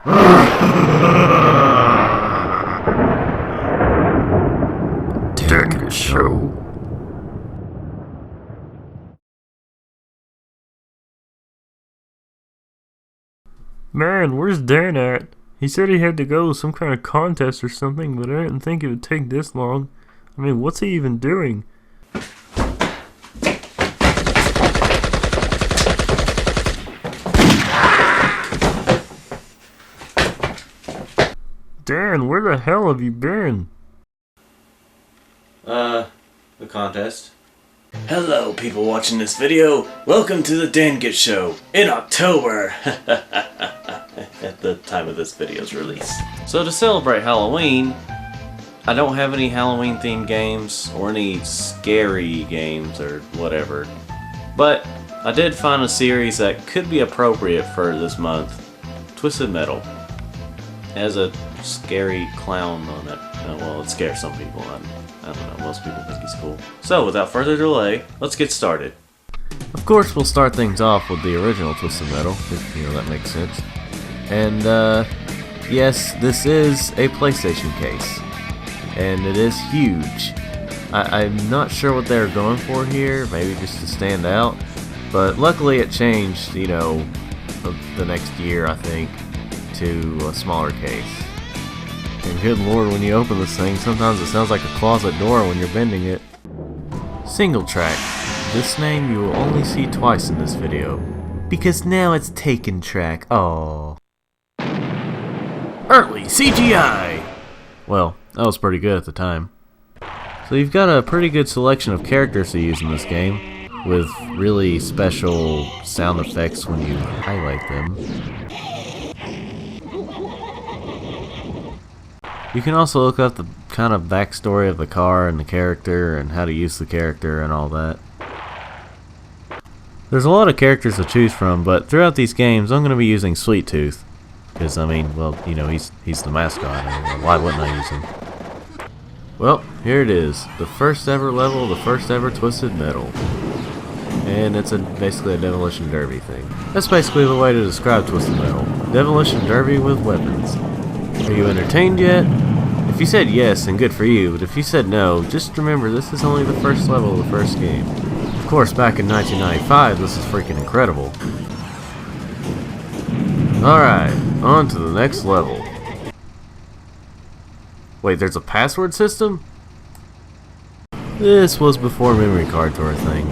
DGS show. Man, where's Dan at? He said he had to go to some kind of contest or something, but I didn't think it would take this long. I mean, what's he even doing? Dan, where the hell have you been? The contest. Hello, people watching this video. Welcome to the DGS show in October. At the time of this video's release. So to celebrate Halloween, I don't have any Halloween themed games or any scary games or whatever. But I did find a series that could be appropriate for this month. Twisted Metal. It has a scary clown on it. Well, it scares some people. I don't know, most people think he's cool. So without further delay, let's get started. Of course, we'll start things off with the original Twisted Metal, if that makes sense. And yes, this is a PlayStation case, and it is huge. I'm not sure what they're going for here, maybe just to stand out, but luckily it changed, the next year, I think, to a smaller case. And good lord, when you open this thing, sometimes it sounds like a closet door when you're bending it. Single track. This name you will only see twice in this video, because now it's taken track. Oh. Early CGI! Well, that was pretty good at the time. So you've got a pretty good selection of characters to use in this game, with really special sound effects when you highlight them. You can also look up the kind of backstory of the car and the character and how to use the character and all that. There's a lot of characters to choose from, but throughout these games I'm going to be using Sweet Tooth. Because, I mean, well, he's the mascot, and why wouldn't I use him? Well, here it is. The first ever level, the first ever Twisted Metal. And it's basically a Demolition Derby thing. That's basically the way to describe Twisted Metal. Demolition Derby with weapons. Are you entertained yet? If you said yes, then good for you, but if you said no, just remember this is only the first level of the first game. Of course, back in 1995, this is freaking incredible. Alright, on to the next level. Wait, there's a password system? This was before memory cards were a thing.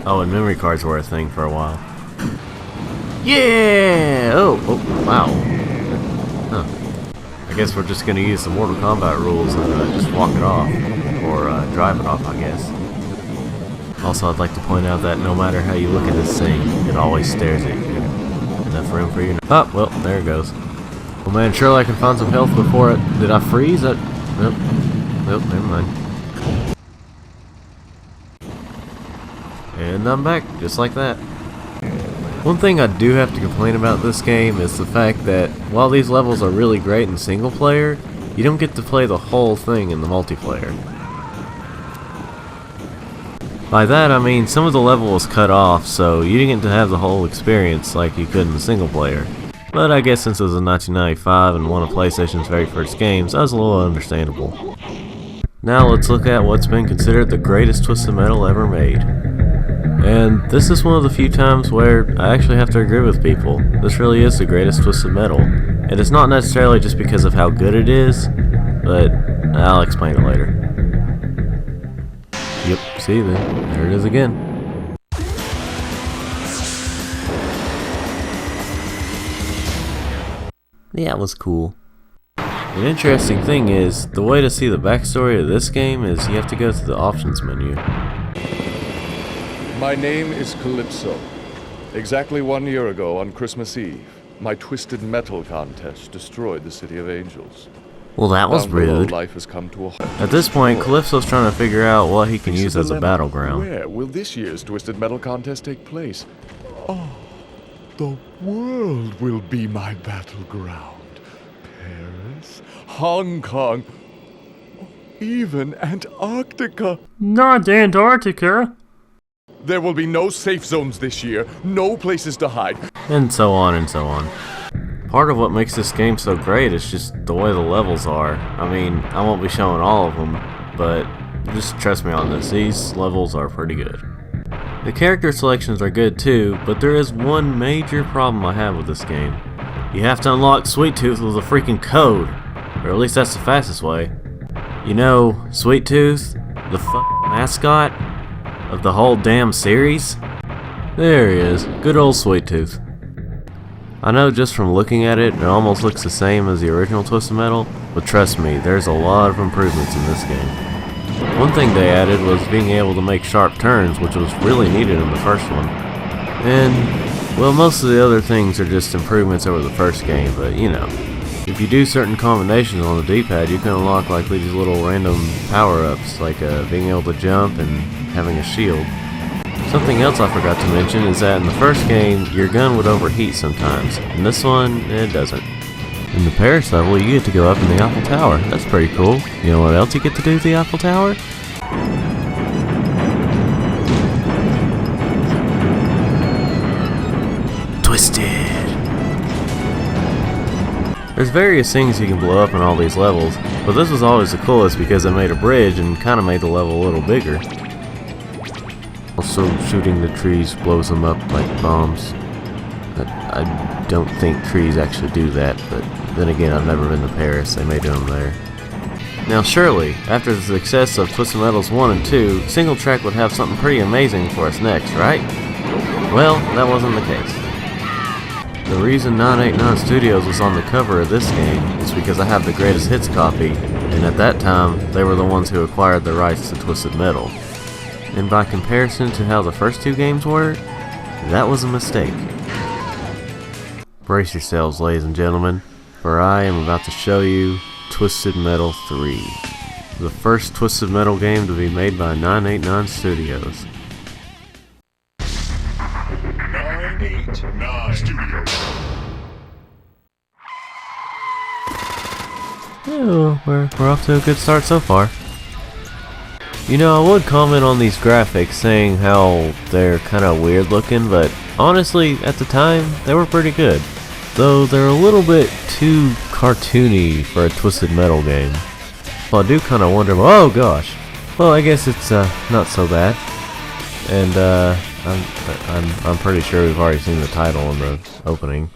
Oh, and memory cards were a thing for a while. Yeah! Oh, wow. Huh. I guess we're just gonna use some Mortal Kombat rules and just walk it off. Or drive it off, I guess. Also, I'd like to point out that no matter how you look at this thing, it always stares at you. Enough room for you. Oh, well, there it goes. Well, man, surely I can find some health before it. Did I freeze? Nope. Nope, never mind. And I'm back, just like that. One thing I do have to complain about this game is the fact that while these levels are really great in single player, you don't get to play the whole thing in the multiplayer. By that I mean some of the level was cut off, so you didn't get to have the whole experience like you could in the single player. But I guess since it was in 1995 and one of PlayStation's very first games, that was a little understandable. Now let's look at what's been considered the greatest Twisted Metal ever made. And this is one of the few times where I actually have to agree with people. This really is the greatest Twisted Metal. And it's not necessarily just because of how good it is, but I'll explain it later. Yep, see then, there it is again. Yeah, it was cool. An interesting thing is, the way to see the backstory of this game is you have to go to the options menu. My name is Calypso. Exactly 1 year ago on Christmas Eve, my Twisted Metal contest destroyed the City of Angels. Well, that was rude. Life has come to a halt. At this point, Calypso's trying to figure out what he can use as a battleground. Where will this year's Twisted Metal contest take place? Oh, the world will be my battleground. Paris, Hong Kong, even Antarctica. Not Antarctica. There will be no safe zones this year, no places to hide. And so on and so on. Part of what makes this game so great is just the way the levels are. I mean, I won't be showing all of them, but just trust me on this, these levels are pretty good. The character selections are good too, but there is one major problem I have with this game. You have to unlock Sweet Tooth with a freaking code, or at least that's the fastest way. You know, Sweet Tooth, the mascot of the whole damn series? There he is, good old Sweet Tooth. I know just from looking at it, it almost looks the same as the original Twisted Metal, but trust me, there's a lot of improvements in this game. One thing they added was being able to make sharp turns, which was really needed in the first one. And, well, most of the other things are just improvements over the first game, but you know. If you do certain combinations on the D-pad, you can unlock like these little random power-ups, like being able to jump and having a shield. Something else I forgot to mention is that in the first game, your gun would overheat sometimes. In this one, it doesn't. In the Paris level, you get to go up in the Eiffel Tower. That's pretty cool. You know what else you get to do with the Eiffel Tower? Twisted! There's various things you can blow up in all these levels, but this was always the coolest because it made a bridge and kinda made the level a little bigger. Also, shooting the trees blows them up like bombs. I don't think trees actually do that, but then again, I've never been to Paris, they may do them there. Now surely, after the success of Twisted Metals 1 and 2, Single Track would have something pretty amazing for us next, right? Well, that wasn't the case. The reason 989 Studios was on the cover of this game is because I have the Greatest Hits copy, and at that time, they were the ones who acquired the rights to Twisted Metal. And by comparison to how the first two games were, that was a mistake. Brace yourselves, ladies and gentlemen, for I am about to show you Twisted Metal 3, the first Twisted Metal game to be made by 989 Studios. 989 Studios. Oh, we're off to a good start so far. You know, I would comment on these graphics saying how they're kinda weird looking, but honestly, at the time, they were pretty good. Though they're a little bit too cartoony for a Twisted Metal game. Well, I do kinda wonder, oh gosh. Well, I guess it's not so bad. And I'm pretty sure we've already seen the title in the opening.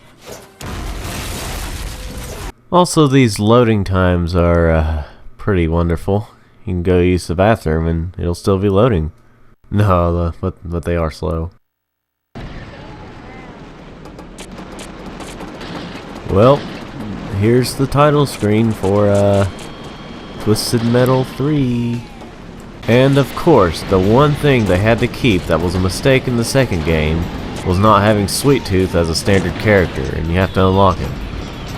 Also, these loading times are pretty wonderful. You can go use the bathroom and it'll still be loading. No, but they are slow. Well, here's the title screen for Twisted Metal 3. And of course, the one thing they had to keep that was a mistake in the second game was not having Sweet Tooth as a standard character, and you have to unlock him.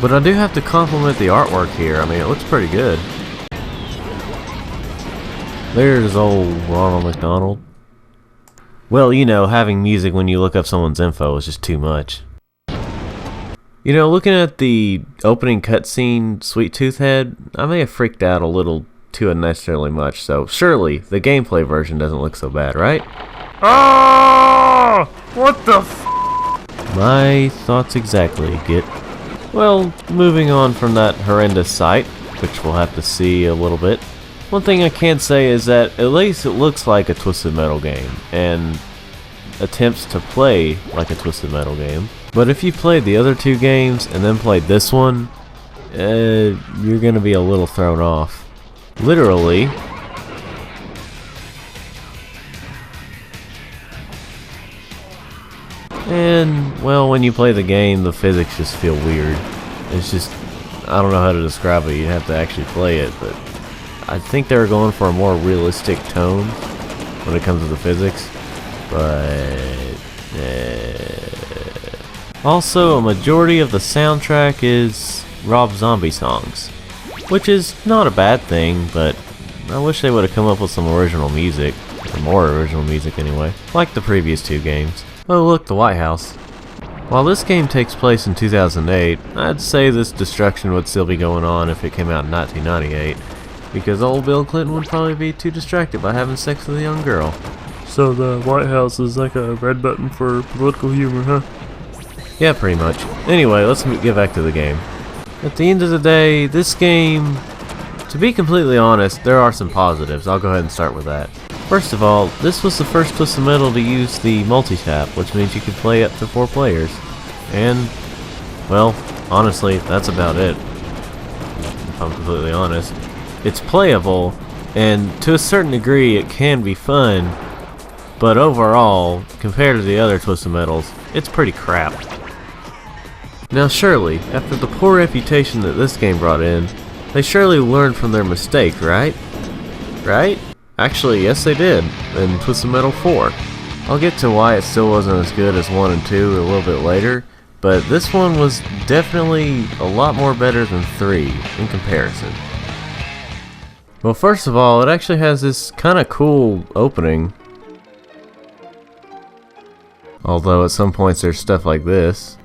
But I do have to compliment the artwork here. I mean, it looks pretty good. There's old Ronald McDonald. Well, you know, having music when you look up someone's info is just too much. You know, looking at the opening cutscene Sweet Tooth had, I may have freaked out a little too unnecessarily much, so surely the gameplay version doesn't look so bad, right? Ah! What the f? My thoughts exactly, Git. Well, moving on from that horrendous sight, which we'll have to see a little bit. One thing I can say is that at least it looks like a Twisted Metal game, and attempts to play like a Twisted Metal game. But if you played the other two games and then played this one, you're gonna be a little thrown off. Literally. And, well, when you play the game, the physics just feel weird. It's just, I don't know how to describe it, you'd have to actually play it, but I think they were going for a more realistic tone when it comes to the physics, but also a majority of the soundtrack is Rob Zombie songs, which is not a bad thing, but I wish they would have come up with some original music, or more original music anyway, like the previous two games. Oh look, the White House. While this game takes place in 2008, I'd say this destruction would still be going on if it came out in 1998. Because old Bill Clinton would probably be too distracted by having sex with a young girl. So the White House is like a red button for political humor, huh? Yeah, pretty much. Anyway, let's get back to the game. At the end of the day, this game, to be completely honest, there are some positives. I'll go ahead and start with that. First of all, this was the first Twisted Metal to use the multi-tap, which means you could play up to 4 players. And, well, honestly, that's about it. If I'm completely honest. It's playable, and to a certain degree it can be fun, but overall, compared to the other Twisted Metals, it's pretty crap. Now surely, after the poor reputation that this game brought in, they surely learned from their mistake, right? Right? Actually, yes they did, in Twisted Metal 4. I'll get to why it still wasn't as good as 1 and 2 a little bit later, but this one was definitely a lot more better than 3 in comparison. Well, first of all, it actually has this kind of cool opening. Although at some points there's stuff like this.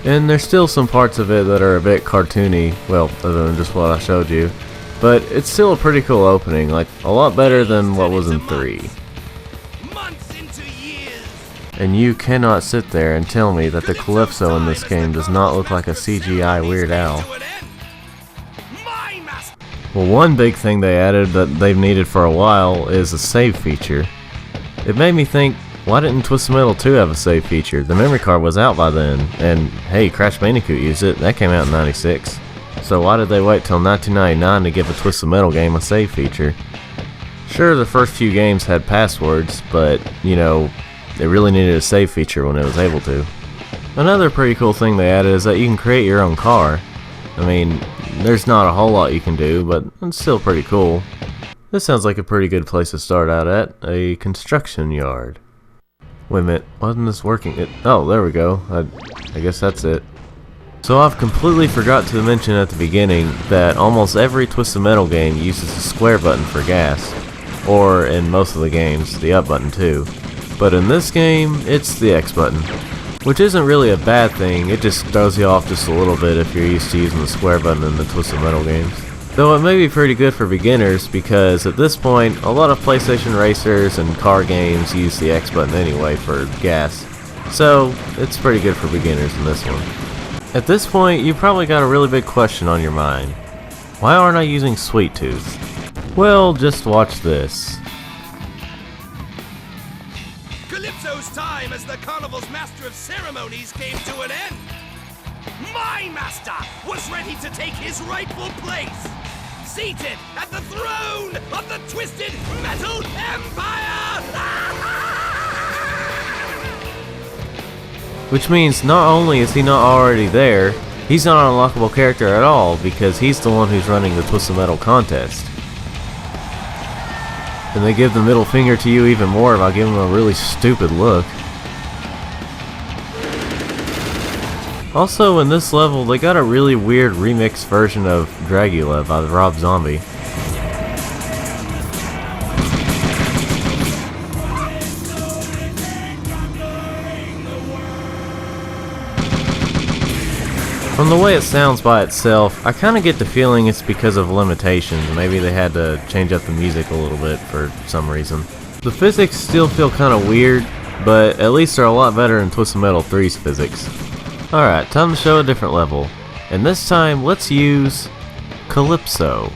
And there's still some parts of it that are a bit cartoony, well, other than just what I showed you. But it's still a pretty cool opening, like a lot better than what was in 3. And you cannot sit there and tell me that the Calypso in this game does not look like a CGI Weird Al. Well, one big thing they added that they've needed for a while is a save feature. It made me think, why didn't Twisted Metal 2 have a save feature? The memory card was out by then, and hey, Crash Bandicoot used it, that came out in '96. So why did they wait till 1999 to give a Twisted Metal game a save feature? Sure, the first few games had passwords, but, you know, it really needed a save feature when it was able to. Another pretty cool thing they added is that you can create your own car. I mean, there's not a whole lot you can do, but it's still pretty cool. This sounds like a pretty good place to start out at, a construction yard. Wait a minute, wasn't this working? Oh, there we go. I guess that's it. So I've completely forgot to mention at the beginning that almost every Twisted Metal game uses the square button for gas. Or, in most of the games, the up button too. But in this game, it's the X button. Which isn't really a bad thing, it just throws you off just a little bit if you're used to using the square button in the Twisted Metal games. Though it may be pretty good for beginners because at this point, a lot of PlayStation racers and car games use the X button anyway for gas. So, it's pretty good for beginners in this one. At this point, you probably got a really big question on your mind. Why aren't I using Sweet Tooth? Well, just watch this. Calypso's time as the carnival's master of ceremonies came to an end. My master was ready to take his rightful place, seated at the throne of the Twisted Metal Empire! Which means not only is he not already there, he's not an unlockable character at all because he's the one who's running the Twisted Metal contest. And they give the middle finger to you even more by giving him a really stupid look. Also, in this level, they got a really weird remix version of Dragula by Rob Zombie. From the way it sounds by itself, I kinda get the feeling it's because of limitations. Maybe they had to change up the music a little bit for some reason. The physics still feel kinda weird, but at least they're a lot better than Twisted Metal 3's physics. Alright, time to show a different level. And this time, let's use Calypso.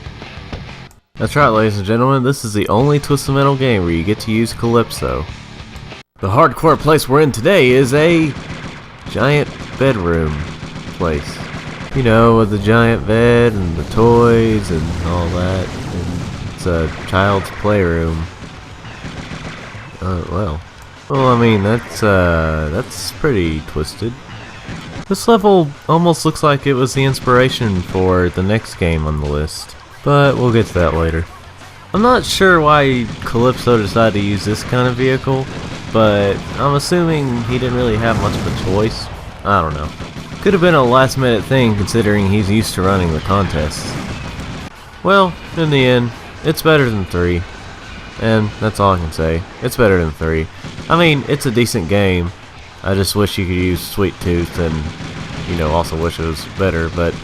That's right, ladies and gentlemen, this is the only Twisted Metal game where you get to use Calypso. The hardcore place we're in today is a giant bedroom place. You know, with the giant bed and the toys and all that. And it's a child's playroom. Well, I mean, that's pretty twisted. This level almost looks like it was the inspiration for the next game on the list, but we'll get to that later. I'm not sure why Calypso decided to use this kind of vehicle, but I'm assuming he didn't really have much of a choice. I don't know. Could have been a last minute thing considering he's used to running the contests. Well, in the end, it's better than 3. And that's all I can say. It's better than 3. I mean, it's a decent game. I just wish you could use Sweet Tooth and, you know, also wish it was better, but,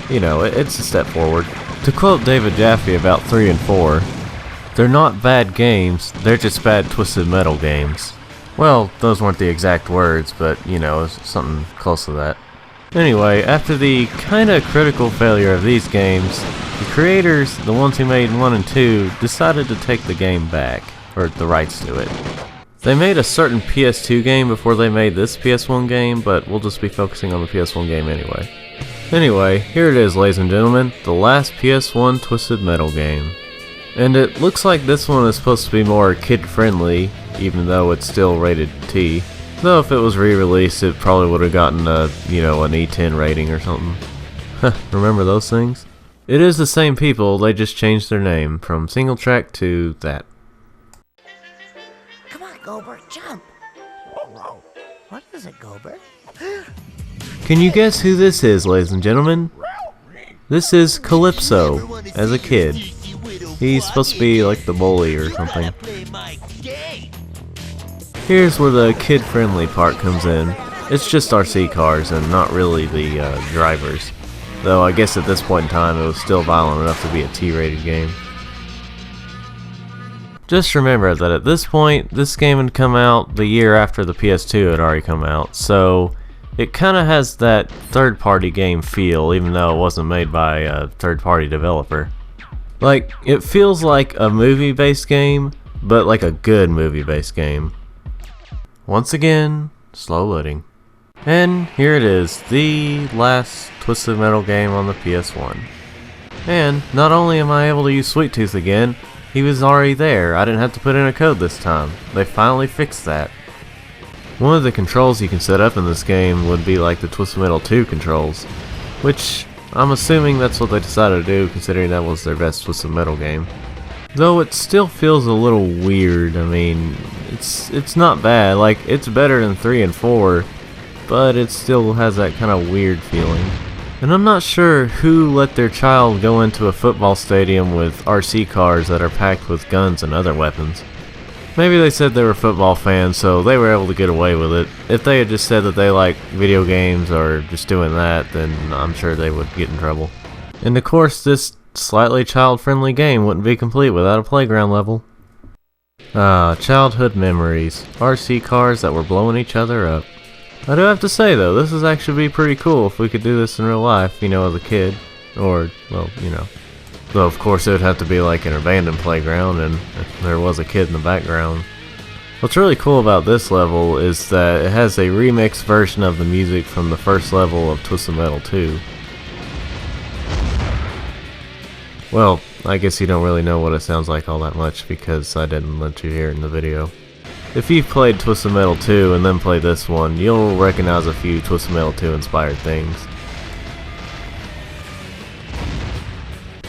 you know, it's a step forward. To quote David Jaffe about 3 and 4, they're not bad games, they're just bad Twisted Metal games. Well, those weren't the exact words, but you know, it's something close to that. Anyway, after the kinda critical failure of these games, the creators, the ones who made 1 and 2, decided to take the game back, or the rights to it. They made a certain PS2 game before they made this PS1 game, but we'll just be focusing on the PS1 game anyway. Anyway, here it is, ladies and gentlemen, the last PS1 Twisted Metal game. And it looks like this one is supposed to be more kid-friendly, even though it's still rated T. Though if it was re-released, it probably would have gotten a, you know, an E10 rating or something. Remember those things? It is the same people, they just changed their name from Single Track to that. Come on, Gober, jump! What is it, Gober? Can you guess who this is, ladies and gentlemen? This is Calypso, as a kid. He's supposed to be like the bully or something. Here's where the kid-friendly part comes in. It's just RC cars and not really the drivers. Though I guess at this point in time it was still violent enough to be a T-rated game. Just remember that at this point, this game had come out the year after the PS2 had already come out, so it kinda has that third-party game feel, even though it wasn't made by a third-party developer. Like, it feels like a movie-based game, but like a good movie-based game. Once again, slow loading. And here it is, the last Twisted Metal game on the PS1. And not only am I able to use Sweet Tooth again, he was already there. I didn't have to put in a code this time. They finally fixed that. One of the controls you can set up in this game would be like the Twisted Metal 2 controls, which I'm assuming that's what they decided to do, considering that was their best Twisted Metal game. Though it still feels a little weird. I mean, it's not bad. Like, it's better than 3 and 4, but it still has that kind of weird feeling. And I'm not sure who let their child go into a football stadium with RC cars that are packed with guns and other weapons. Maybe they said they were football fans, so they were able to get away with it. If they had just said that they like video games or just doing that, then I'm sure they would get in trouble. And of course, this slightly child-friendly game wouldn't be complete without a playground level. Ah, childhood memories. RC cars that were blowing each other up. I do have to say though, this would actually be pretty cool if we could do this in real life, you know, as a kid. Or, well, you know. Though of course it would have to be like an abandoned playground and there was a kid in the background. What's really cool about this level is that it has a remixed version of the music from the first level of Twisted Metal 2. Well, I guess you don't really know what it sounds like all that much because I didn't let you hear it in the video. If you've played Twisted Metal 2 and then play this one, you'll recognize a few Twisted Metal 2 inspired things.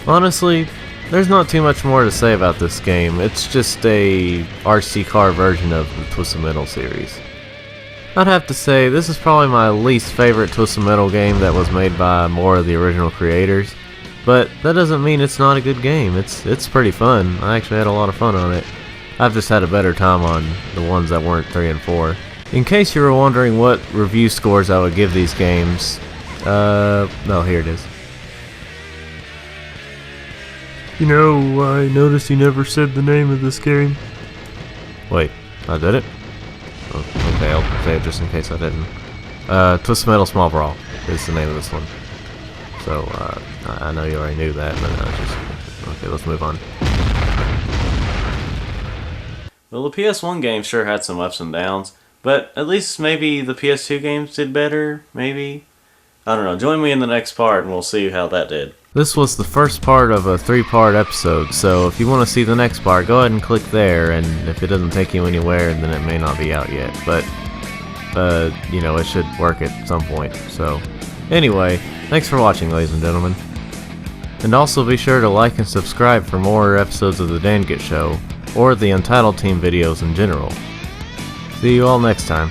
Honestly, there's not too much more to say about this game. It's just a RC car version of the Twisted Metal series. I'd have to say this is probably my least favorite Twisted Metal game that was made by more of the original creators. But that doesn't mean it's not a good game. It's pretty fun. I actually had a lot of fun on it. I've just had a better time on the ones that weren't 3 and 4. In case you were wondering what review scores I would give these games, no, here it is. You know, I noticed you never said the name of this game. Wait, I did it? Oh, okay, I'll say it just in case I didn't. Twisted Metal Small Brawl is the name of this one. So, I know you already knew that, but okay, let's move on. Well, the PS1 game sure had some ups and downs, but at least maybe the PS2 games did better, maybe? I don't know, join me in the next part and we'll see how that did. This was the first part of a 3-part episode, so if you want to see the next part, go ahead and click there, and if it doesn't take you anywhere, then it may not be out yet, but, you know, it should work at some point, so. Anyway, thanks for watching, ladies and gentlemen. And also be sure to like and subscribe for more episodes of The Dan Get Show, or the Untitled Team videos in general. See you all next time.